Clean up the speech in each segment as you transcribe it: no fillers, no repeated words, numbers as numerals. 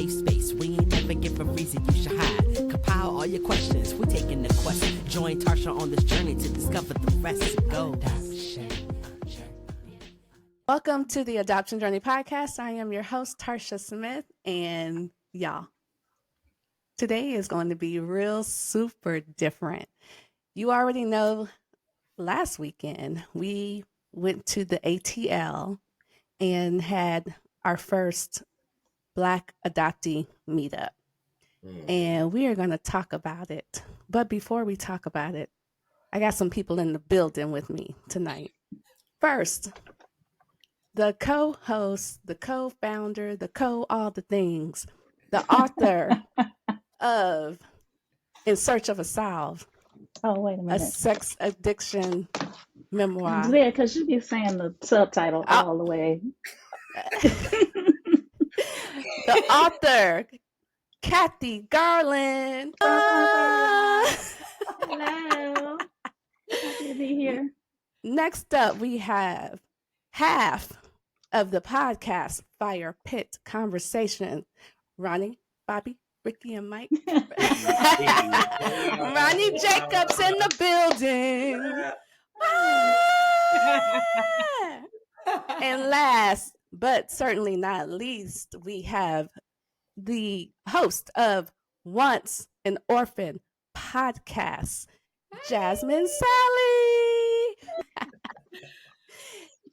safe space. We ain't never give a reason you should hide. Compile all your questions, we're taking the quest. Join Tarsha on this journey to discover the rest. Go. Welcome to the Adoption Journey Podcast. I am your host, Tarsha Smith, and y'all, today is going to be real super different. You already know last weekend we went to the ATL and had our first Black Adoptee Meetup. And we are going to talk about it. But before we talk about it, I got some people in the building with me tonight. First, the co-host, the co-founder, the all the things, the author of In Search of a Salve. Oh, wait a minute. A sex addiction memoir. Yeah, because you be saying the subtitle all the way. The author, Kathy Garland. Hello. Happy to be here. Next up, we have half of the podcast Fire Pit Conversation. Ronnie, Bobby, Ricky, and Mike. Ronnie Jacobs in the building. And last, but certainly not least, we have the host of Once an Orphan podcast, Jasmine Sally.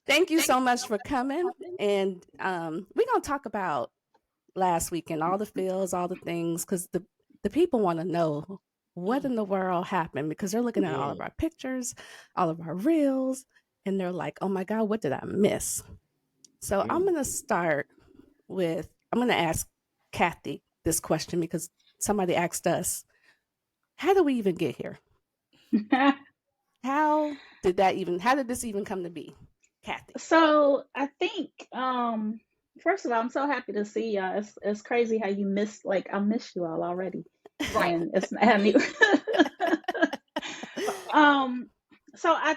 Thank you so much for coming. And we're going to talk about last weekend, all the feels, all the things, because the people want to know what in the world happened, because they're looking at all of our pictures, all of our reels, and they're like, oh my God, what did I miss? So I'm going to start with, I'm going to ask Kathy this question because somebody asked us, how did we even get here? How did this even come to be, Kathy? So I think, first of all, I'm so happy to see y'all. It's crazy how you miss, I miss you all already. Right. And it's not new. So I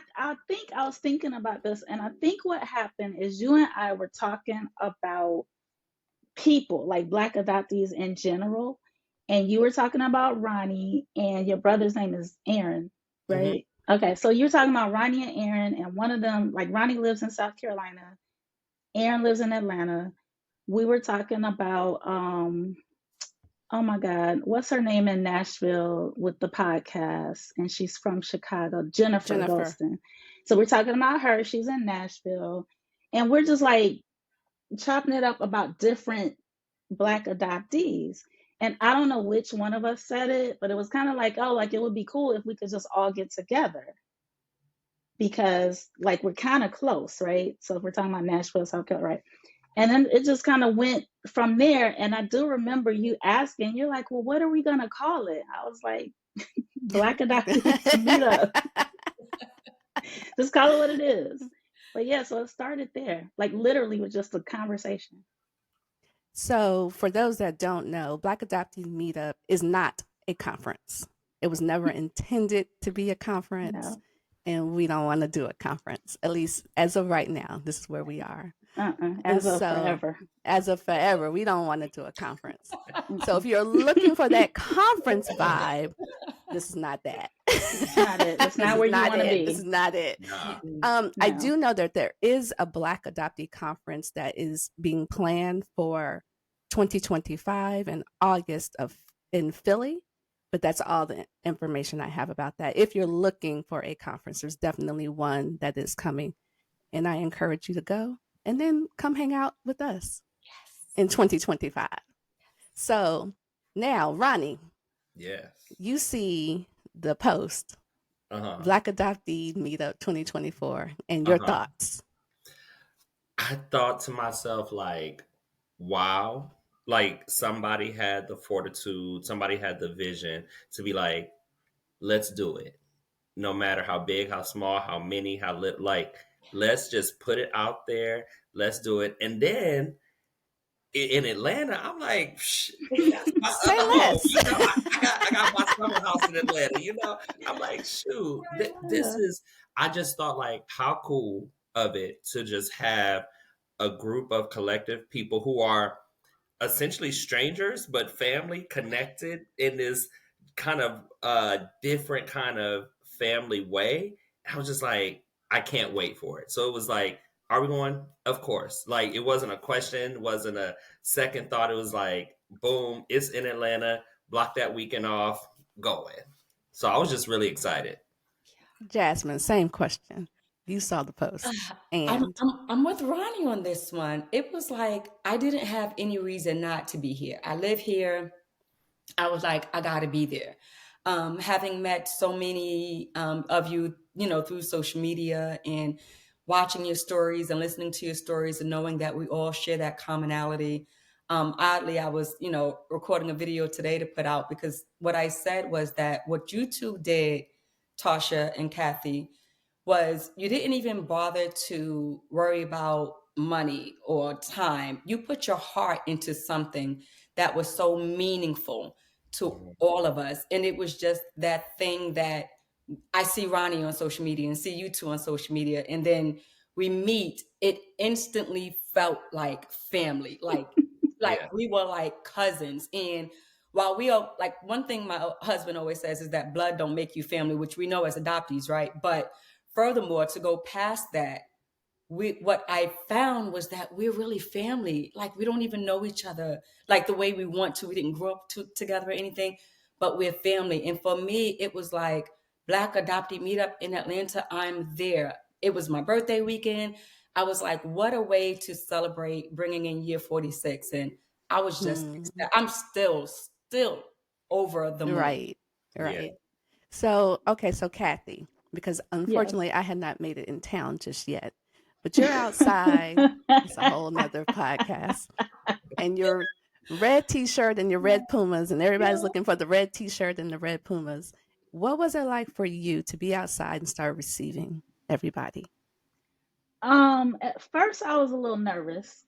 think I was thinking about this, and I think what happened is you and I were talking about people, like Black adoptees in general, and you were talking about Ronnie, and your brother's name is Aaron, right? Mm-hmm. Okay, so you're talking about Ronnie and Aaron, and one of them, like Ronnie lives in South Carolina, Aaron lives in Atlanta. We were talking about, oh my God, what's her name in Nashville with the podcast? And she's from Chicago, Jennifer. Golston. So we're talking about her. She's in Nashville. And we're just like chopping it up about different Black adoptees. And I don't know which one of us said it, but it was kind of like, oh, like it would be cool if we could just all get together. Because like we're kind of close, right? So if we're talking about Nashville, South Carolina, right? And then it just kind of went from there. And I do remember you asking, you're like, well, what are we going to call it? I was like, Black Adoptee Meetup. Just call it what it is. But yeah, so it started there, like literally with just a conversation. So for those that don't know, Black Adoptee Meetup is not a conference. It was never intended to be a conference. No. And we don't want to do a conference, at least as of right now. This is where we are. As of forever. As of forever, we don't want to do a conference. So if you're looking for that conference vibe, this is not that. It's not it. It's not where you want to be. This is not it. No. I do know that there is a Black Adoptee conference that is being planned for 2025 in August in Philly. But that's all the information I have about that. If you're looking for a conference, there's definitely one that is coming. And I encourage you to go and then come hang out with us in 2025. So now, Ronnie. Yes. You see the post, Black Adoptee Meetup 2024, and your thoughts. I thought to myself, like, wow. Like somebody had the fortitude, somebody had the vision to be like, let's do it. No matter how big, how small, how many, how little, like, let's just put it out there. Let's do it. And then in Atlanta, I'm like, that's my other home. You know, I got my summer house in Atlanta, you know. I'm like, shoot, this is, I just thought like, how cool of it to just have a group of collective people who are essentially strangers, but family connected in this kind of different kind of family way. I was just like, I can't wait for it. So it was like, are we going? Of course. Like, it wasn't a question, wasn't a second thought. It was like, boom, it's in Atlanta. Block that weekend off, going. So I was just really excited. Jasmine, same question. You saw the post. I'm, And I'm I'm with Ronnie on this one. It was like I didn't have any reason not to be here. I live here. I was like, I got to be there. Having met so many of you, through social media and watching your stories and listening to your stories and knowing that we all share that commonality. Oddly, I was, recording a video today to put out because what I said was that what you two did, Tasha and Kathy, was you didn't even bother to worry about money or time. You put your heart into something that was so meaningful to all of us. And it was just that thing that I see Ronnie on social media and see you two on social media. And then we meet, it instantly felt like family, like Yeah. we were like cousins. And while we are like, one thing my husband always says is that blood don't make you family, which we know as adoptees, right? But furthermore, to go past that, what I found was that we're really family. Like, we don't even know each other like the way we want to. We didn't grow up together or anything, but we're family. And for me, it was like Black Adoptee Meetup in Atlanta. I'm there. It was my birthday weekend. I was like, what a way to celebrate bringing in year 46. And I was just, I'm still over the moon. right, Yeah. right. So, okay, so Kathy, because Yes. unfortunately I had not made it in town just yet, but you're outside. It's a whole nother podcast. And your red t-shirt and your red Pumas, and everybody's Yeah. looking for the red t-shirt and the red Pumas. What was it like for you to be outside and start receiving everybody? At first I was a little nervous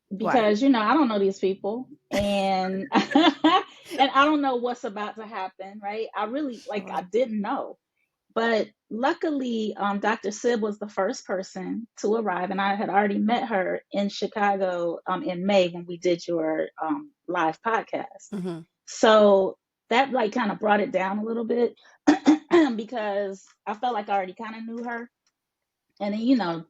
Why? because I don't know these people, and and I don't know what's about to happen, right? I really I Right. didn't know. But luckily, Dr. Sib was the first person to arrive, and I had already met her in Chicago in May when we did your live podcast. Mm-hmm. So that kind of brought it down a little bit because I felt like I already kind of knew her, and then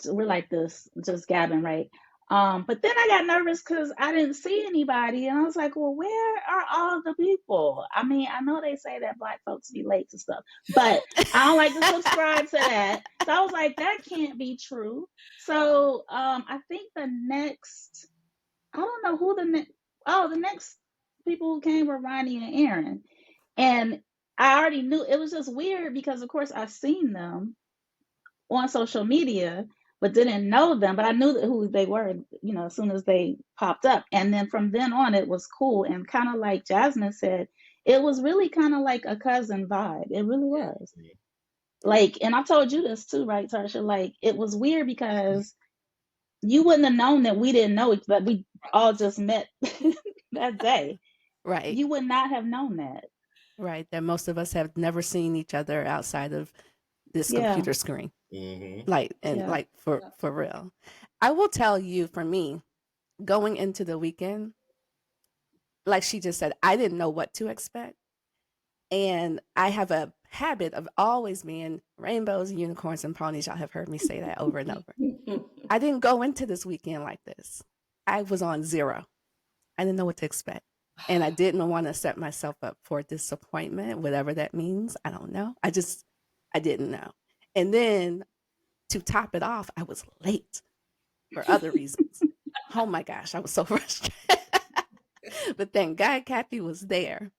we're like this, just gabbing, right? But then I got nervous because I didn't see anybody, and I was like, "Well, where are all the people?" I mean, I know they say that Black folks be late to stuff, but I don't like to subscribe to that. So I was like, "That can't be true." So I think the next, I don't know who the next. Oh, the next people who came were Ronnie and Aaron, and I already knew it was just weird because, of course, I've seen them on social media, but didn't know them. But I knew who they were, as soon as they popped up. And then from then on, it was cool. And kind of like Jasmine said, it was really kind of like a cousin vibe. It really was. Like, and I told you this too, right, Tarsha? Like, it was weird because you wouldn't have known that we didn't know each, but we all just met that day. Right. You would not have known that. Right. That most of us have never seen each other outside of this Yeah. computer screen. Mm-hmm. Like, and Yeah. like for real. I will tell you, for me, going into the weekend, like she just said, I didn't know what to expect. And I have a habit of always being rainbows, unicorns, and ponies. Y'all have heard me say that over and over. I didn't go into this weekend like this. I was on zero. I didn't know what to expect. And I didn't want to set myself up for disappointment, whatever that means. I don't know. I didn't know. And then to top it off, I was late for other reasons. Oh my gosh, I was so frustrated. But thank God Kathy was there.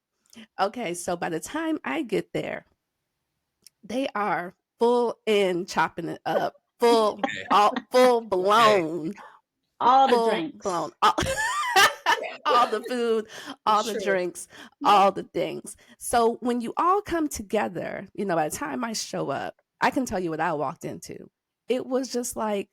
Okay, so by the time I get there, they are full in chopping it up, full blown, All the full drinks. blown, all the food, all the Sure. drinks, all the things. So when you all come together, by the time I show up, I can tell you what I walked into. It was just like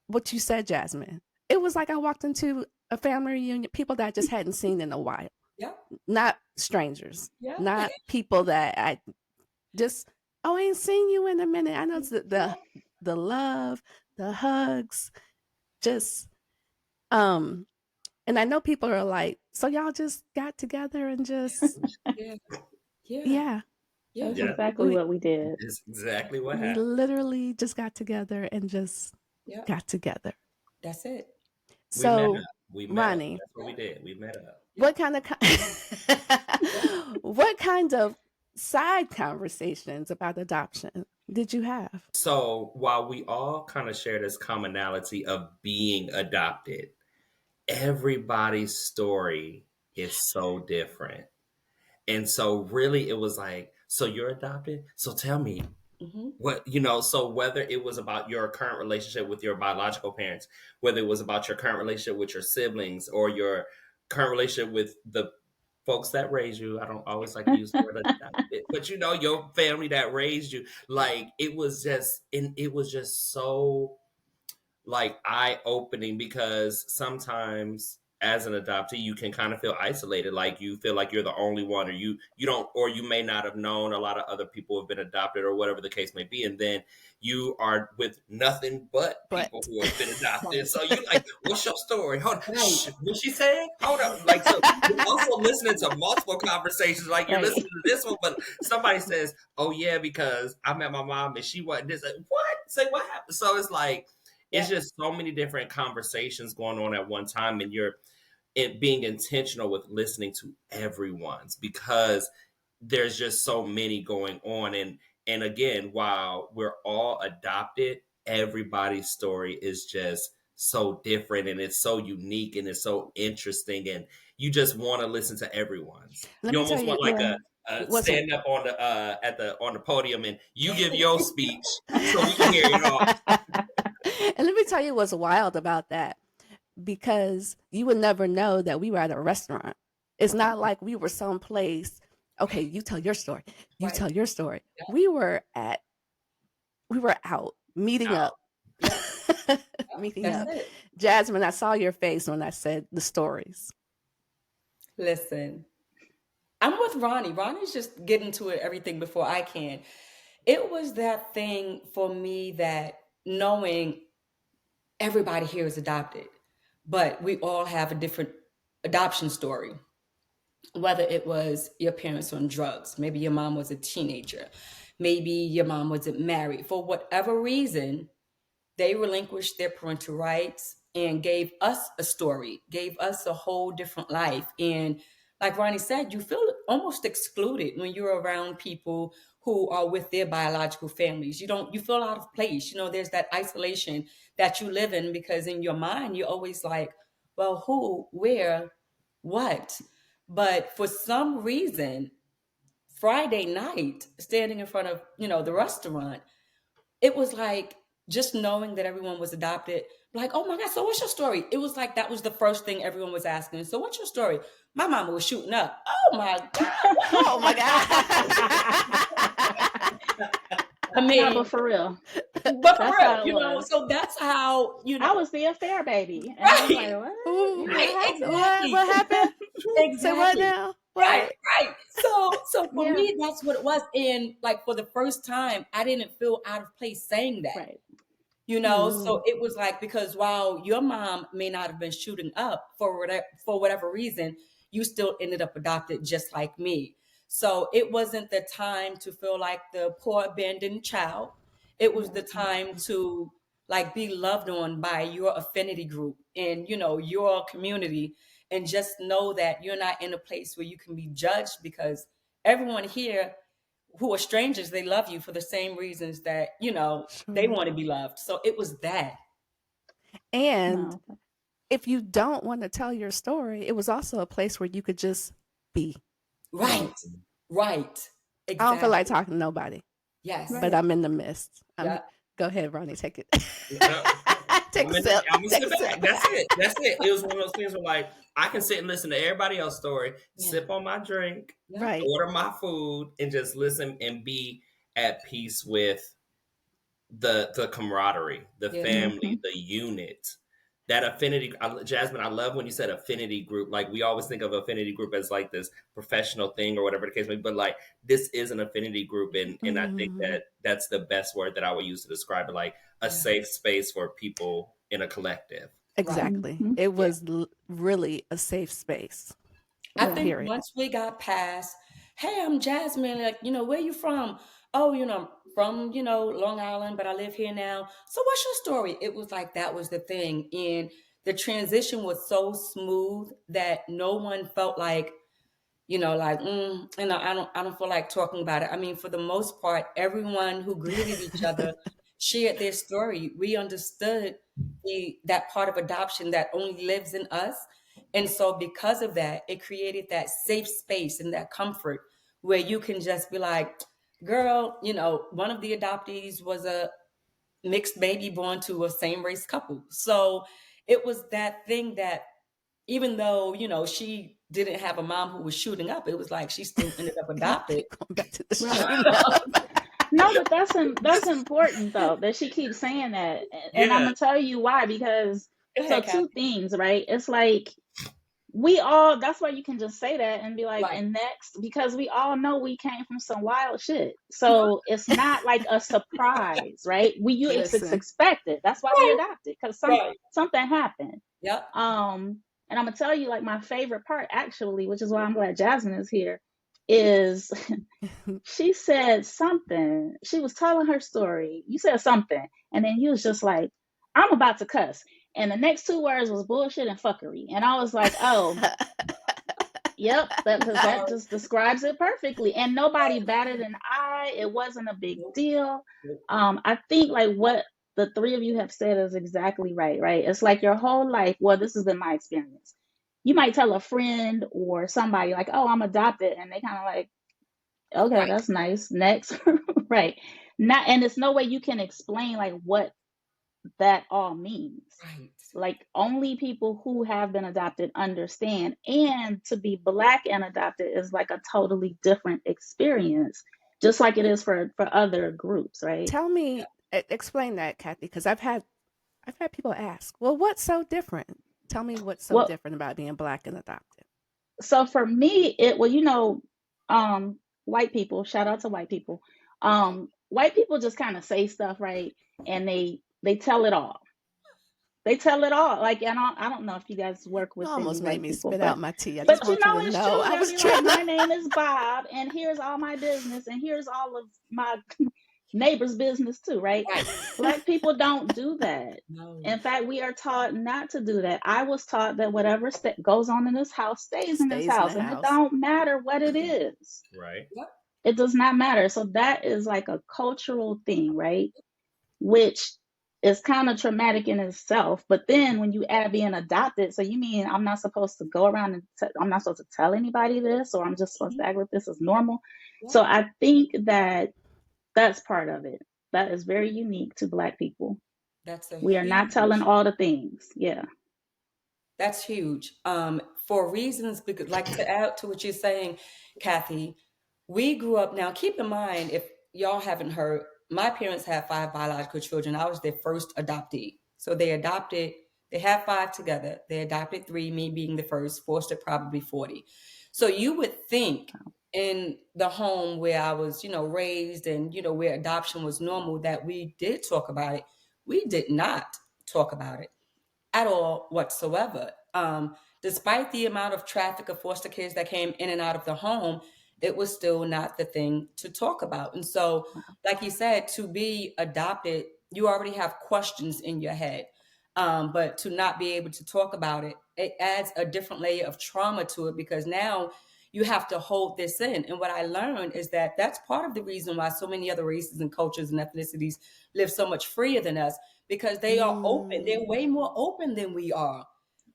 what you said, Jasmine. It was like I walked into a family reunion, people that I just hadn't seen in a while. Yeah. Not strangers, Yeah. not people that I just, oh, I ain't seen you in a minute. I know it's the love, the hugs, just And I know people are like, so y'all just got together and just, Yeah. Yeah. yeah, Yeah. That's Yeah, exactly we what we did. it's exactly what we happened. literally just got together and just Yeah. got together. That's it. We met up. So, We met up. Ronnie, That's what we did. We met up. what kind of what kind of side conversations about adoption did you have? So while we all kind of share this commonality of being adopted, everybody's story is so different. And so really it was like, so you're adopted? So tell me Mm-hmm. what, so whether it was about your current relationship with your biological parents, whether it was about your current relationship with your siblings or your current relationship with the folks that raised you. I don't always like to use the word adopted, but your family that raised you. Like it was just so like eye opening because sometimes as an adoptee you can kind of feel isolated, like you feel like you're the only one, or you don't, or you may not have known a lot of other people have been adopted or whatever the case may be, and then you are with nothing but But people who have been adopted. Right. So you like, what's your story? Hold on. Right. Shh, what she said? Hold on. Like, so you're also listening to multiple conversations, like you're Right. listening to this one, but somebody says, oh yeah, because I met my mom and she wasn't this. Like, what? Say what happened? So it's like it's just so many different conversations going on at one time, and you're being intentional with listening to everyone's because there's just so many going on. And again, while we're all adopted, everybody's story is just so different and it's so unique and it's so interesting, and you just want to listen to everyone's. let You me tell almost you, want like Yeah. a what's stand up on the on the podium and you give your speech so we can hear it all. and let me tell you what's wild about that, because you would never know that we were at a restaurant. It's not like we were someplace. Okay, you tell your story. You Right. tell your story. Yeah. We were out meeting up. Yeah. Meeting That's up. it. Jasmine, I saw your face when I said the stories. Listen, I'm with Ronnie. Ronnie's just getting to it everything before I can. It was that thing for me that knowing everybody here is adopted, but we all have a different adoption story. Whether it was your parents on drugs, maybe your mom was a teenager, maybe your mom wasn't married. For whatever reason, they relinquished their parental rights and gave us a story, gave us a whole different life. And like Ronnie said, you feel almost excluded when you're around people who are with their biological families. You feel out of place. There's that isolation that you live in because in your mind, you're always like, well, who, where, what? But for some reason, Friday night, standing in front of, the restaurant, it was like just knowing that everyone was adopted, like, oh my God, so what's your story? It was like that was the first thing everyone was asking. So what's your story? My mama was shooting up. Oh my God. Oh my God. I mean, but for real, but for that's real, how it was. so that's how, I was the affair baby, and I was right, like, what? Ooh, What right, happened? exactly. what happened? Say what Exactly. now? Right, What? right. So for Yeah. me, that's what it was. And like for the first time, I didn't feel out of place saying that. Right. So it was like, because while your mom may not have been shooting up for whatever reason, you still ended up adopted just like me. So it wasn't the time to feel like the poor abandoned child. It was the time to like be loved on by your affinity group and your community, and just know that you're not in a place where you can be judged, because everyone here who are strangers, they love you for the same reasons that they Sure. want to be loved. So it was that. And No. if you don't want to tell your story, it was also a place where you could just be. Right. Right. I don't feel Exactly. like talking to nobody, Yes. but I'm in the midst. Yeah. Go ahead, Ronnie, take it. Yeah. Take a sip. I'm gonna Take sit a back. sip. That's it. That's it. It was one of those things where like I can sit and listen to everybody else's story, Yeah. sip on my drink, Yeah. Right. order my food, and just listen and be at peace with the camaraderie, the Yeah. family, the unit, that affinity. Jasmine, I love when you said affinity group. Like we always think of affinity group as like this professional thing or whatever the case may be, but like this is an affinity group, and I think Mhm. that that's the best word that I would use to describe it, like a Yeah. safe space for people in a collective. Exactly. Mhm. It was really a safe space. I Yeah. think Period. once we got past, hey, I'm Jasmine, like, where you from? Oh, I'm from, Long Island, but I live here now. So what's your story? It was like that was the thing. And the transition was so smooth that no one felt like, like, I don't feel like talking about it. I mean, for the most part, everyone who greeted each other shared their story. We understood that part of adoption that only lives in us. And so because of that, it created that safe space and that comfort where you can just be like, girl, one of the adoptees was a mixed baby born to a same race couple. So it was that thing that even though, she didn't have a mom who was shooting up, it was like she still ended up adopted. Going back to the Right. shooting up. No, but that's important though that she keeps saying that, and I'm Yeah. gonna tell you why. Because Go so ahead, two Kathy. things, right? It's like we all. That's why you can just say that and be like, Right. and next, because we all know we came from some wild shit. Uh-huh. So it's not like a surprise, right? It's Listen, expected. That's why we Right. adopted because Right. something happened. Yep. And I'm gonna tell you, like, my favorite part actually, which is why I'm glad Jasmine is here, is she said something. She was telling her story. You said something, and then you was just like, I'm about to cuss. And the next two words was bullshit and fuckery. And I was like, oh, yep, because that Sorry. just describes it perfectly. And nobody batted an eye. It wasn't a big Nope. deal. Nope. I think like what the three of you have said is exactly right, right? It's like your whole life, well, this has been my experience. You might tell a friend or somebody like, oh, I'm adopted, and they kind of like, okay, Right. that's nice. Next. Right. Not, and there's no way you can explain like what that all means. Right. Like only people who have been adopted understand. And to be Black and adopted is like a totally different experience, just like it is for other groups, right? tell me, explain that, Kathy, because I've had people ask, well, what's so different? Tell me what's so Well, different about being Black and adopted. so for me, it well, white people, shout out to white people. White people just kind of say stuff, right? And they tell it all. They tell it all. Like, and I don't know if you guys work You with any almost made white me people, spit out but my tea. I just but want you to it's know. true. I They'll was be like, trying my to. name is Bob, and here's all my business, and here's all of my neighbor's business too, right? Right. Black people don't do that. No. In fact, we are taught not to do that. I was taught that whatever goes on in this house stays in this Stays in the house, and it house. don't matter what it is. Right. Yep. It does not matter. So that is like a cultural thing, right? Which is kind of traumatic in itself. But then when you add being adopted, so you mean I'm not supposed to go around and I'm not supposed to tell anybody this, or I'm just supposed to Mhm. act like this is normal. Yep. So I think that that's part of it. That is very unique to Black people. That's a We are not telling huge. all the things. Yeah. That's huge. For reasons, because, like, to add to what you're saying, Kathy, we grew up. Now, keep in mind, if y'all haven't heard, my parents had five biological children. I was their first adoptee. So they adopted, they had five together. They adopted three, me being the first, fostered probably 40. So you would think in the home where I was, raised and, where adoption was normal, that we did talk about it. We did not talk about it at all whatsoever. Despite the amount of traffic of foster kids that came in and out of the home, it was still not the thing to talk about. And so, like you said, to be adopted, you already have questions in your head. But to not be able to talk about it, it adds a different layer of trauma to it because now you have to hold this in. And what I learned is that that's part of the reason why so many other races and cultures and ethnicities live so much freer than us because they are open. They're way more open than we are.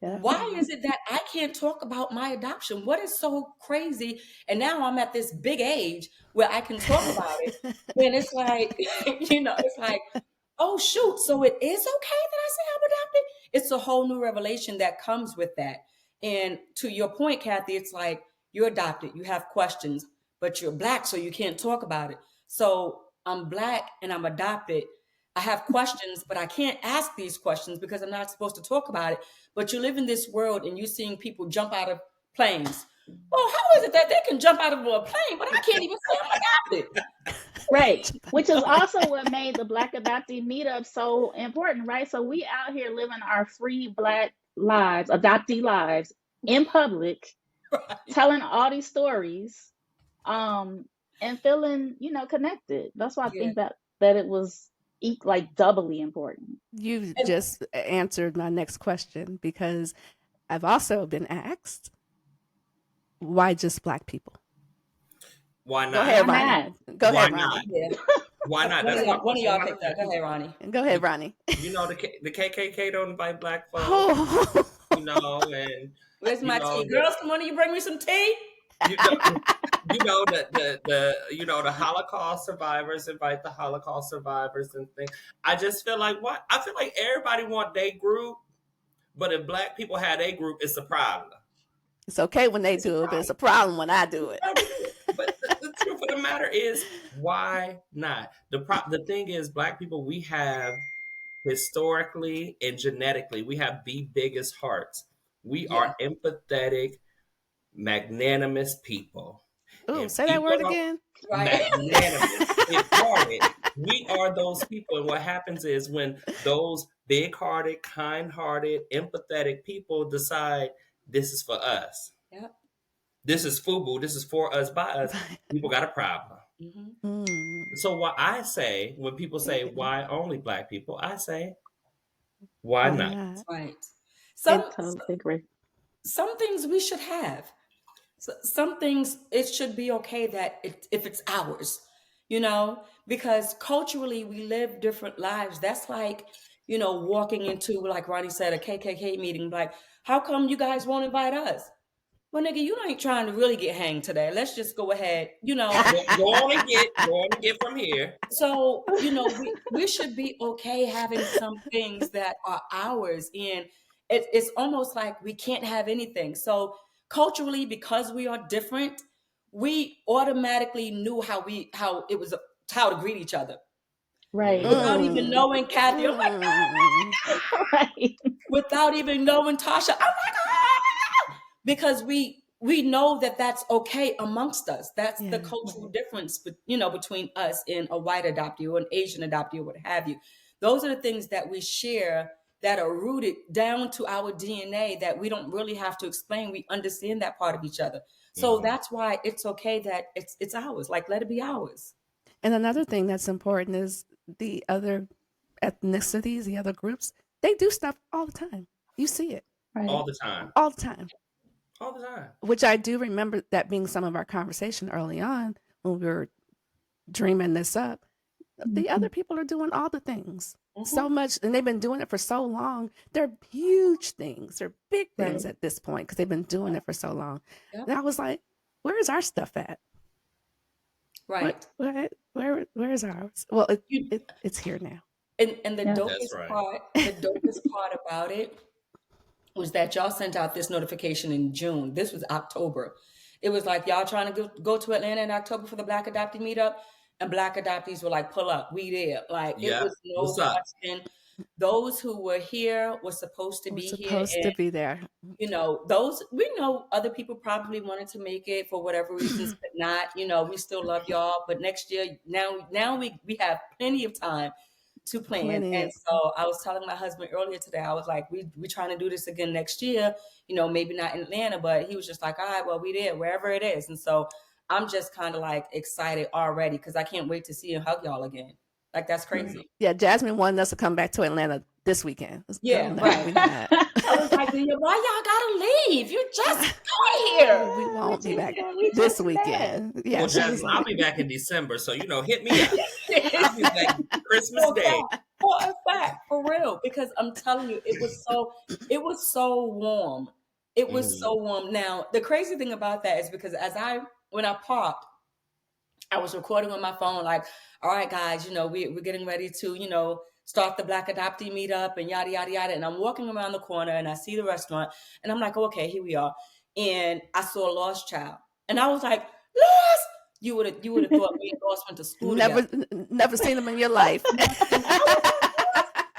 Yeah. Why is it that I can't talk about my adoption? What is so crazy? And now I'm at this big age where I can talk about it. And it's like, it's like, oh, shoot. So it is okay that I say I'm adopted? It's a whole new revelation that comes with that. And to your point, Kathy, it's like you're adopted, you have questions, but you're Black, so you can't talk about it. So I'm Black and I'm adopted. I have questions, but I can't ask these questions because I'm not supposed to talk about it. But you live in this world and you're seeing people jump out of planes. Well, how is it that they can jump out of a plane, but I can't even say I'm adopted? Right. Which is also what made the Black Adoptee Meetup so important, right? So we out here living our free Black lives, adoptee lives in public, telling all these stories, and feeling, connected. That's why I Yeah. think that it was like doubly important. You just answered my next question because I've also been asked, why just Black people? Why Go not? ahead, Why Ronnie. not? Go Why ahead, not? Ronnie. Yeah. Why not? That's my One of question. y'all Why take not? that. Go ahead, Ronnie. Go ahead, Ronnie. You know, the KKK don't invite Black folks. Oh. You know, and Where's you my know tea? Girls, come on, you bring me some tea? you know, the Holocaust survivors invite the Holocaust survivors and things. I just feel like what I feel like everybody want their group, but if Black people had a group, it's a problem. It's okay when they It's a do it, but problem. it's a problem when I do it. But the truth of the matter is, why not? The thing is, Black people, we have historically and genetically, we have the biggest hearts. We Yeah. are empathetic, magnanimous people. Ooh, And say that people word don't again. Right. magnanimous, big-hearted. We are those people. And what happens is when those big-hearted, kind-hearted, empathetic people decide this is for us. Yep. This is FUBU. This is for us, by us. People got a problem. Mm-hmm. So what I say, when people say, why only Black people? I say, why Why not? not? Right. I Some totally agree. some things we should have. Some things it should be okay that if it's ours, because culturally we live different lives. That's like, walking into, like Ronnie said, a KKK meeting. Like, how come you guys won't invite us? Well, nigga, you ain't trying to really get hanged today. Let's just go ahead, Go on and get from here. So, we should be okay having some things that are ours. And it's almost like we can't have anything. So culturally, because we are different, we automatically knew how how to greet each other. Right. Without even knowing Kathy, oh my God, Right. without even knowing Tasha, oh my God, because we know that that's okay amongst us. That's the Yeah. cultural difference, between us and a white adoptee or an Asian adoptee or what have you. Those are the things that we share that are rooted down to our DNA that we don't really have to explain. We understand that part of each other. So that's why it's okay that it's ours. Like, let it be ours. And another thing that's important is the other ethnicities, the other groups, they do stuff all the time. You see it Right. All the time. all the time. All the time. Which I do remember that being some of our conversation early on when we were dreaming this up. The other people are doing all the things so much, and they've been doing it for so long. They're huge things. They're big things at this point because they've been doing it for so long. Yep. And I was like, where's our stuff at? Right. Where is ours? Well, it's here now. And the Yeah. dopest part about it was that y'all sent out this notification in June. This was October. It was like, y'all trying to go to Atlanta in October for the Black Adoptee Meetup, and Black adoptees were like, pull up, we there. Like, Yeah. it was no What's up? question. Those who were here were supposed to We're be here. supposed to be there. Those, we know other people probably wanted to make it for whatever reasons, but not. We still love y'all. But next year, now we have plenty of time to plan. Plenty. And so I was telling my husband earlier today, I was like, we trying to do this again next year, maybe not in Atlanta, but he was just like, all right, well, we there, wherever it is. And so I'm just kind of like excited already because I can't wait to see and hug y'all again. Like, that's crazy. Yeah, Jasmine wanted us to come back to Atlanta this weekend. Yeah, no, right. we're not. I was like, why y'all gotta leave? You just got here. We won't be back We this just weekend. Yeah, Well, she was Jasmine, I'll like, be back in December, so hit me up. I'll be back Christmas Day. For a fact, for real, because I'm telling you, it was so warm. It was so warm. Now, the crazy thing about that is because when I parked, I was recording on my phone, like, all right, guys, we're getting ready to, start the Black Adoptee Meetup and yada, yada, yada. And I'm walking around the corner and I see the restaurant and I'm like, okay, here we are. And I saw a lost child. And I was like, Lost! You would have thought me and Lost went to school together. never seen them in your life.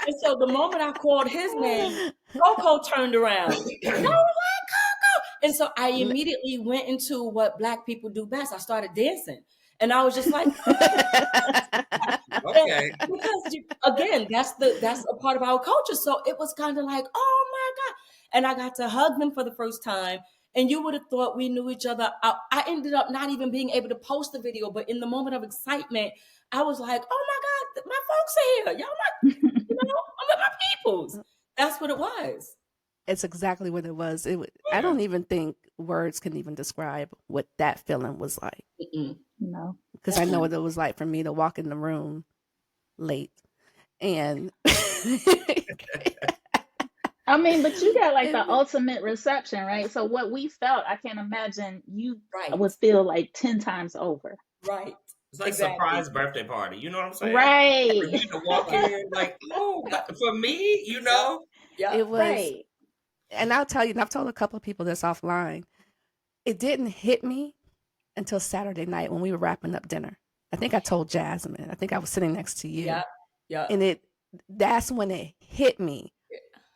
And so the moment I called his name, Coco turned around. And I was like, Coco. And so I immediately went into what Black people do best. I started dancing. And I was just like, Okay. because again, that's a part of our culture. So it was kind of like, oh my God. And I got to hug them for the first time. And you would have thought we knew each other. I ended up not even being able to post the video, but in the moment of excitement, I was like, oh my God, my folks are here. Y'all like, I'm with my peoples. That's what it was. It's exactly what it was. I Yeah. don't even think words can even describe what that feeling was like. No. Because I know what it was like for me to walk in the room late and I mean, but you got like the ultimate reception, right? So what we felt, I can't imagine you Right. would feel like 10 times over. Right. It's like Exactly. surprise birthday party. You know what I'm saying? Right. For you to walk in like, oh, for me, you know? Yeah. it was, Right. and I'll tell you, and I've told a couple of people this offline, it didn't hit me until Saturday night when we were wrapping up dinner. I think I told Jasmine, I think I was sitting next to you. Yeah. Yeah. And that's when it hit me.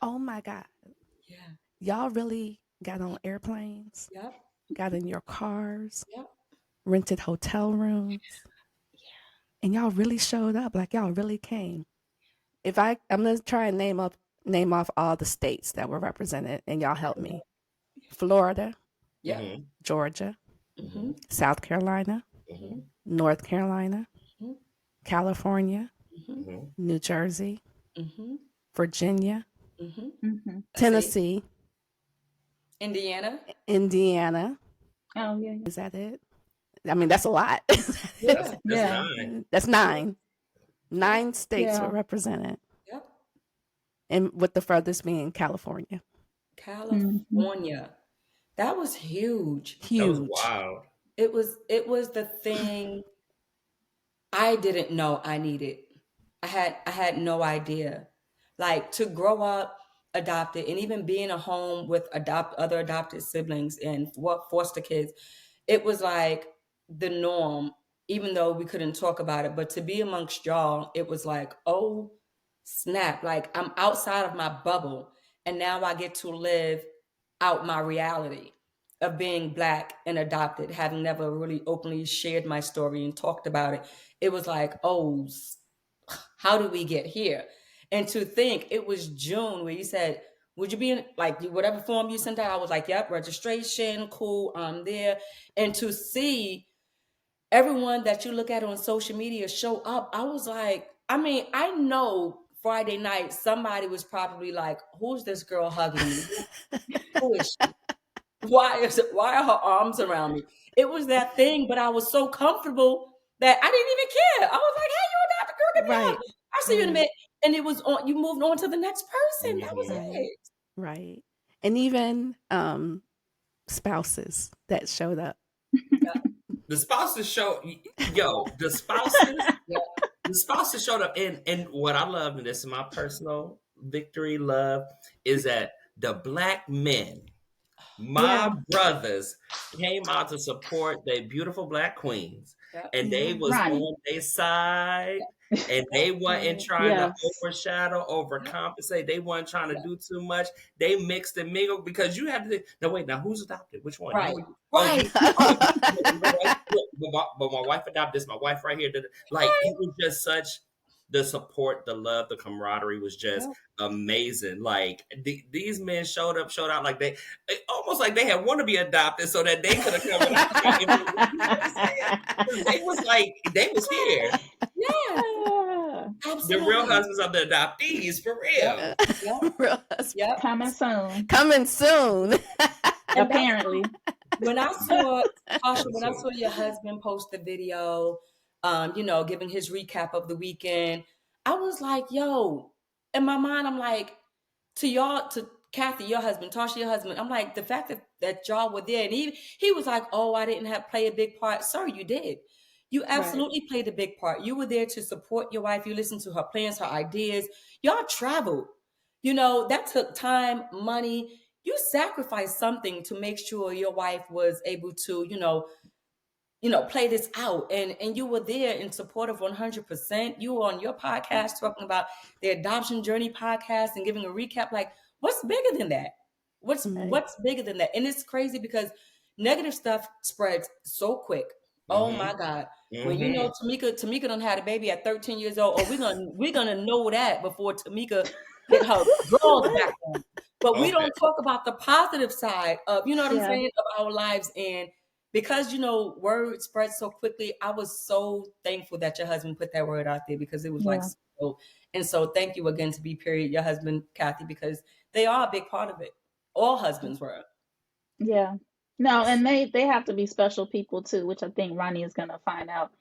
Oh my God. Yeah. Y'all really got on airplanes, Yep. got in your cars, Yep. rented hotel rooms, and y'all really showed up. Like y'all really came. I'm gonna try and name off all the states that were represented, and y'all help me. Florida, Yeah. Mm-hmm. Georgia, Mm-hmm. South Carolina, Mm-hmm. North Carolina, Mm-hmm. California, Mm-hmm. New Jersey, Mm-hmm. Virginia, Mm-hmm. Mm-hmm. Tennessee, Indiana. Indiana. Oh, yeah. Is that it? I mean, that's a lot. Yeah. That's Yeah. 9. That's 9. 9 states Yeah. were represented, Yep. and with the furthest being California. California. That was huge. That was Huge. wild. It was the thing I didn't know I needed. I had no idea. Like to grow up adopted and even be in a home with other adopted siblings and foster kids, it was like the norm, even though we couldn't talk about it. But to be amongst y'all, it was like, oh snap, like I'm outside of my bubble and now I get to live out my reality of being Black and adopted, having never really openly shared my story and talked about it. It was like, oh, how did we get here? And to think it was June where you said, would you be in like whatever form you sent out? I was like, yep, registration, cool, I'm there. And to see everyone that you look at on social media show up, I was like, I mean, I know Friday night somebody was probably like, who's this girl hugging me? Who is she? Why are her arms around me? It was that thing, but I was so comfortable that I didn't even care. I was like, hey, you adopted, girl, give me a hug. Right. I'll see you in a minute. And it was on, you moved on to the next person. That was Right. it. Right. And even spouses that showed up. The spouses the spouses, Yeah. the spouses showed up. And what I love, and this is my personal victory love, is that the Black men, my brothers, came out to support their beautiful Black queens. Yeah. And they was Ronnie. on their side. And they wasn't trying to Yes. overshadow, overcompensate. They wasn't trying to do too much. They mixed and mingled because you had to. Now wait, now who's adopted? Which one? Right. Oh, Right. but my wife adopted this. My wife right here did it. Like it was just such the support, the love, the camaraderie was just amazing. Like these men showed out like they almost like they had want to be adopted so that they could have come. You know what I'm saying? They was like they was here. Yeah. The real husbands of the adoptees, for real. Real husband. Yep. Coming soon. Coming soon. Apparently. When I saw Tasha, when I saw your husband post the video, giving his recap of the weekend, I was like, yo, in my mind, I'm like, to Kathy, your husband, Tasha, your husband, I'm like, the fact that y'all were there, and he was like, oh, I didn't play a big part. Sir, you did. You absolutely played a big part. You were there to support your wife. You listened to her plans, her ideas. Y'all traveled. That took time, money. You sacrificed something to make sure your wife was able to, play this out. And you were there in support of 100%. You were on your podcast talking about the Adoption Journey podcast and giving a recap. Like, what's bigger than that? What's bigger than that? And it's crazy because negative stuff spreads so quick. Oh Mm-hmm. my God. When you Mm-hmm. know Tamika done had a baby at 13 years old, or we're gonna know that before Tamika get her girls back on. But we Okay. don't talk about the positive side of, you know what I'm Yeah. saying, of our lives. And because word spreads so quickly, I was so thankful that your husband put that word out there, because it was like Yeah. so. And so thank you again to be period, your husband, Kathy, because they are a big part of it. All husbands were. Yeah. No, and they have to be special people too, which I think Ronnie is gonna find out.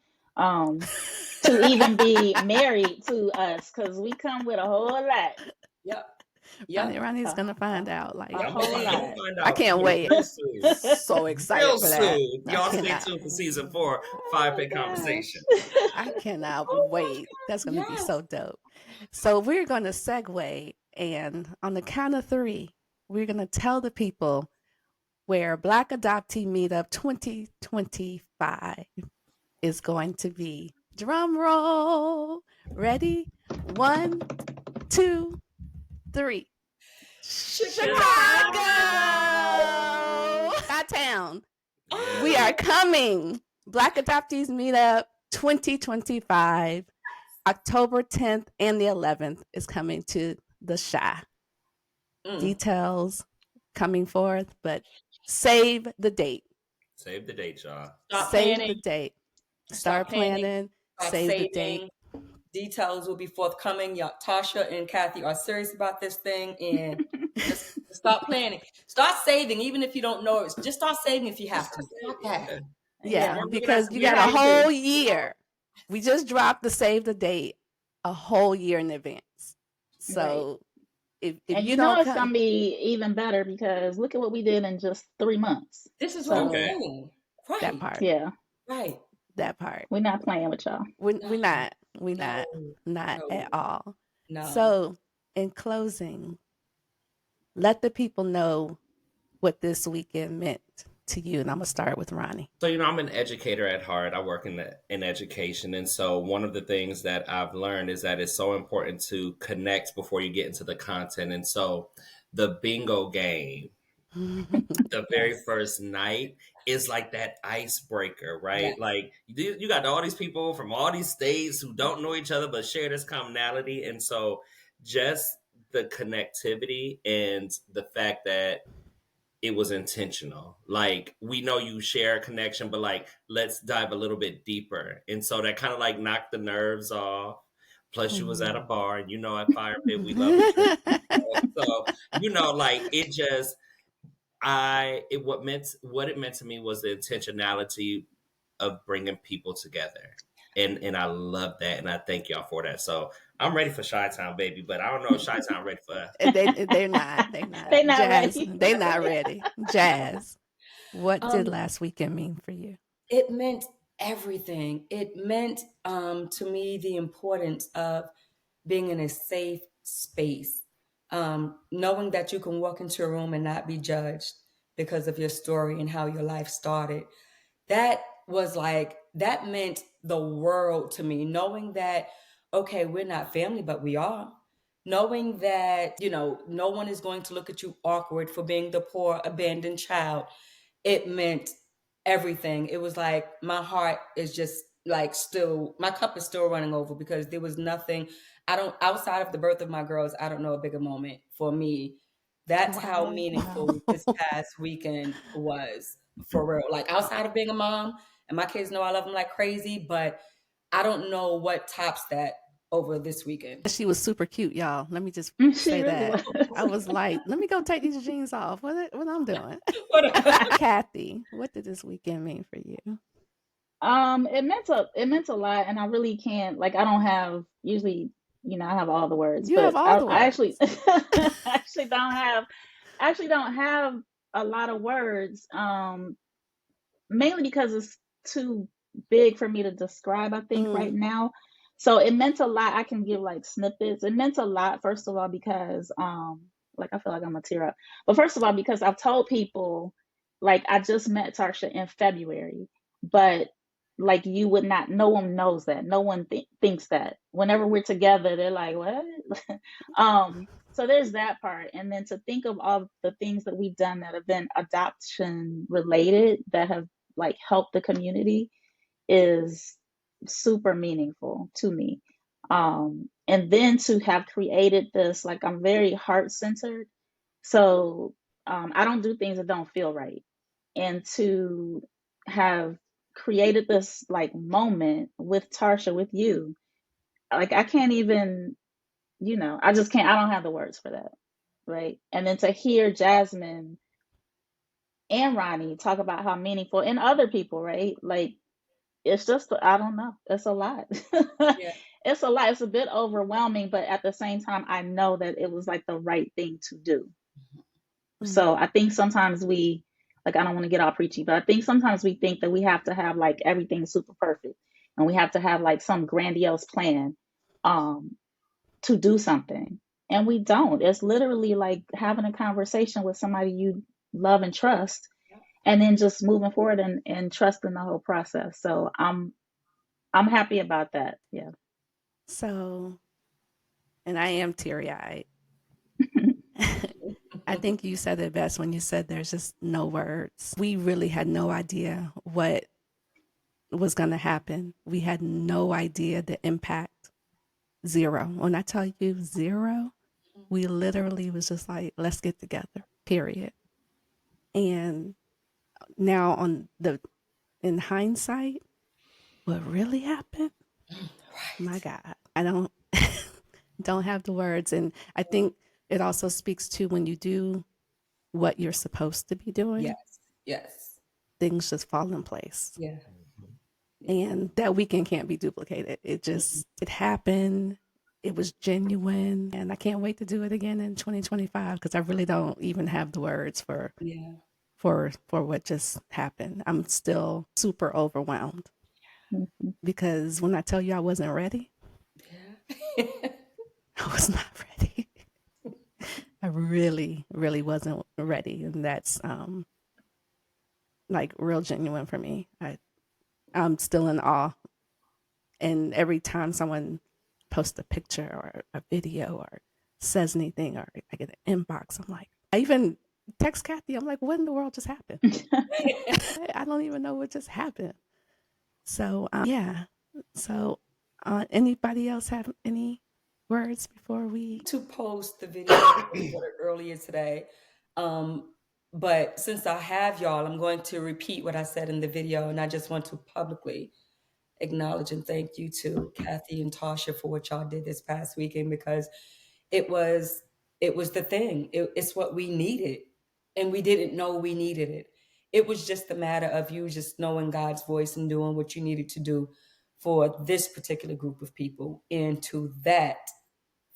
To even be married to us, because we come with a whole lot. Yep. Yep. Ronnie's A, gonna find out. Like, a Yeah, whole I'm lot. gonna find I out can't wait. real soon. So excited Real for that. soon. I Y'all stay cannot. tuned for season 4, 5 Pay Oh Conversation. gosh. I cannot Oh my wait. God. That's gonna be Yes. so dope. So we're gonna segue, and on the count of 3, we're gonna tell the people where Black Adoptee Meetup 2025 is going to be. Drum roll. Ready? 1, 2, 3. Chicago. Chi-town. Yeah. We are coming. Black Adoptees Meetup 2025. October 10th and the 11th is coming to the Chi. Mm. Details coming forth, but save the date. Save the date, y'all. Start Save planning. the date. Start Start planning. planning. Start Save the saving. date. Details will be forthcoming. Y'all, Tasha and Kathy are serious about this thing, and just start planning. Start saving, even if you don't know it. Just start saving if you have to. Okay. Yeah, Remember because that you You got a have whole to. year. We just dropped the save the date a whole year in advance. Right. So if And you you know don't it's come, gonna be even better because look at what we did in just 3 months. This is what I'm So Okay. saying. that Right. part, yeah, Right. that part. we're not playing with y'all. We're No. not, No. not at No. all. No. So in closing, let the people know what this weekend meant to you. And I'm gonna start with Ronnie. So, I'm an educator at heart. I work in education. And so one of the things that I've learned is that it's so important to connect before you get into the content. And so the bingo game, the very first night, is like that icebreaker, right? Yes. Like you got all these people from all these states who don't know each other but share this commonality. And so just the connectivity and the fact that it was intentional. Like, we know you share a connection, but like, let's dive a little bit deeper. And so that kind of like knocked the nerves off. Plus, you was at a bar, and at Fire Pit, we love a drink. So, like, it just, what it meant to me was the intentionality of bringing people together. And I love that, and I thank y'all for that. So I'm ready for Chi-Town, baby, but I don't know if Chi-Town ready for us. They're not. They not Jazz, ready. they're not ready. Jazz, what did Um, last weekend mean for you? It meant everything. It meant to me the importance of being in a safe space, knowing that you can walk into a room and not be judged because of your story and how your life started. That that meant the world to me, knowing that, okay, we're not family, but we are. Knowing that, no one is going to look at you awkward for being the poor, abandoned child. It meant everything. It was like my heart is just like still, my cup is still running over because there was nothing, outside of the birth of my girls, I don't know a bigger moment for me. That's how meaningful this past weekend was, for real. Like, outside of being a mom, and my kids know I love them like crazy, but I don't know what tops that over this weekend. She was super cute, y'all. Let me just She say really that. was. I was like, let me go take these jeans off. What I'm doing. Kathy, what did this weekend mean for you? It meant a lot, and I really can't, like, I don't have usually, I have all the words, You but have all the I words. actually don't have a lot of words. Mainly because it's too big for me to describe, I think, right now. So it meant a lot. I can give like snippets. It meant a lot, first of all, because like, I feel like I'm gonna tear up. But first of all, because I've told people, like, I just met Tarsha in February, but like, you would not, no one knows that. No one thinks that. Whenever we're together, they're like, what? So there's that part. And then to think of all the things that we've done that have been adoption related, that have like helped the community, is super meaningful to me. And then to have created this, like, I'm very heart centered. So I don't do things that don't feel right. And to have created this like moment with Tarsha, with you, like I can't even, I just can't, I don't have the words for that. Right. And then to hear Jasmine and Ronnie talk about how meaningful, and other people, right? Like, it's just, I don't know. It's a lot. Yeah. It's a lot. It's a bit overwhelming, but at the same time, I know that it was like the right thing to do. So I think sometimes we, like, I don't want to get all preachy, but I think sometimes we think that we have to have like everything super perfect, and we have to have like some grandiose plan to do something. And we don't. It's literally like having a conversation with somebody you love and trust, and then just moving forward and trusting the whole process. So I'm happy about that. Yeah. So, and I am teary-eyed. I think you said it best when you said there's just no words. We really had no idea what was going to happen. We had no idea the impact. Zero. When I tell you zero, we literally was just like, let's get together, period. And now in hindsight, what really happened? My God, I don't have the words. And I think it also speaks to when you do what you're supposed to be doing, Yes. things just fall in place. Yeah. And that weekend can't be duplicated. It happened. It was genuine. And I can't wait to do it again in 2025, because I really don't even have the words for what just happened. I'm still super overwhelmed, because when I tell you I wasn't ready, I was not ready. I really, really wasn't ready. And that's like real genuine for me. I'm still in awe. And every time someone posts a picture or a video or says anything, or I get an inbox, I'm like, I even text Kathy, I'm like, what in the world just happened? I don't even know what just happened. So, yeah. So, anybody else have any words before we? To post the video I recorded earlier today. But since I have y'all, I'm going to repeat what I said in the video, and I just want to publicly acknowledge and thank you to Kathy and Tasha for what y'all did this past weekend, because it was the thing. It's what we needed, and we didn't know we needed it. It was just a matter of you just knowing God's voice and doing what you needed to do for this particular group of people. And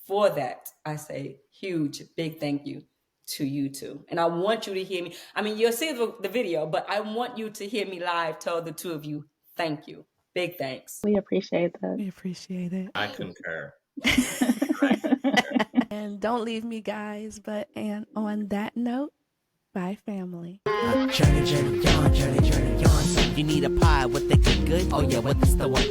for that, I say huge, big thank you to you two. And I want you to hear me. I mean, you'll see the video, but I want you to hear me live tell the two of you thank you. Big thanks. We appreciate that. We appreciate it. I concur. And don't leave me, guys. And on that note, bye, family. Journey, journey, on. You need a pie with the good? Oh yeah, well, this the one.